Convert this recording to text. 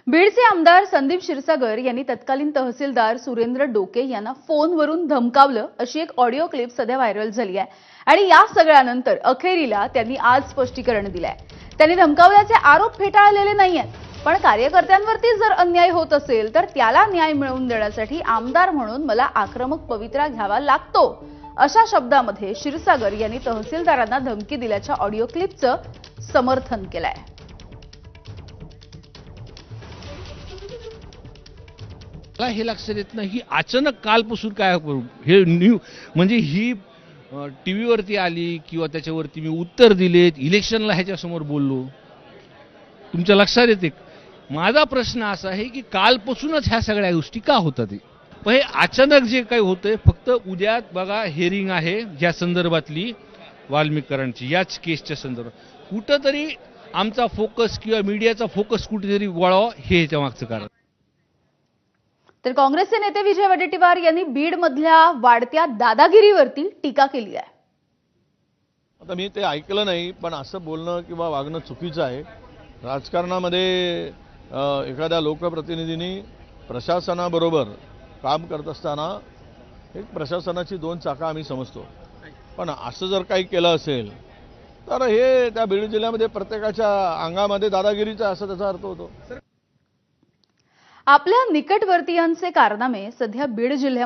बीडचे आमदार संदीप क्षीरसागर यांनी तत्कालीन तहसीलदार सुरेंद्र डोके यांना फोनवरून धमकावलं अशी एक ऑडिओ क्लिप सध्या व्हायरल झाली आहे आणि या सगळ्यानंतर अखेरीला त्यांनी आज स्पष्टीकरण दिलंय। त्यांनी धमकावल्याचे आरोप फेटाळलेले नाहीयेत, पण कार्यकर्त्यांवरती जर अन्याय होत असेल तर त्याला न्याय मिळवून देण्यासाठी आमदार म्हणून मला आक्रमक पवित्रा घ्यावा लागतो अशा शब्दामध्ये क्षीरसागर यांनी तहसीलदारांना धमकी दिल्याच्या ऑडिओ क्लिपचं समर्थन केलंय। मला हे लक्षात येत नाही, ही अचानक कालपासून काय हे न्यू म्हणजे ही टीव्हीवरती आली किंवा त्याच्यावरती मी उत्तर दिलेत, इलेक्शनला ह्याच्यासमोर बोललो, तुमच्या लक्षात येते? माझा प्रश्न असा आहे की कालपासूनच ह्या सगळ्या गोष्टी का होतात? पण हे अचानक जे काही होतंय, फक्त उद्या बघा हेअरिंग आहे या संदर्भातली वाल्मिकरांची, याच केसच्या संदर्भात कुठंतरी आमचा फोकस किंवा मीडियाचा फोकस कुठेतरी वळावा, हे ह्याच्या मागचं कारण। तर काँग्रेसचे नेते विजय वडेट्टीवार यांनी बीड मधल्या वाढत्या दादागिरीवरती टीका केली आहे। आता मी ते ऐकलं नाही, पण असं बोलणं किंवा वागणं चुकीचं आहे। राजकारणामध्ये एखाद्या लोकप्रतिनिधींनी प्रशासनाबरोबर काम करत असताना एक प्रशासनाची दोन चाकं आम्ही समजतो, पण असं जर काही केलं असेल तर हे त्या बीड जिल्ह्यामध्ये प्रत्येकाच्या अंगामध्ये दादागिरीचा असा त्याचा अर्थ होतो। आपल्या निकटवर्तीयांचे कारनामे सध्या बीड जिल्ह्यामध्ये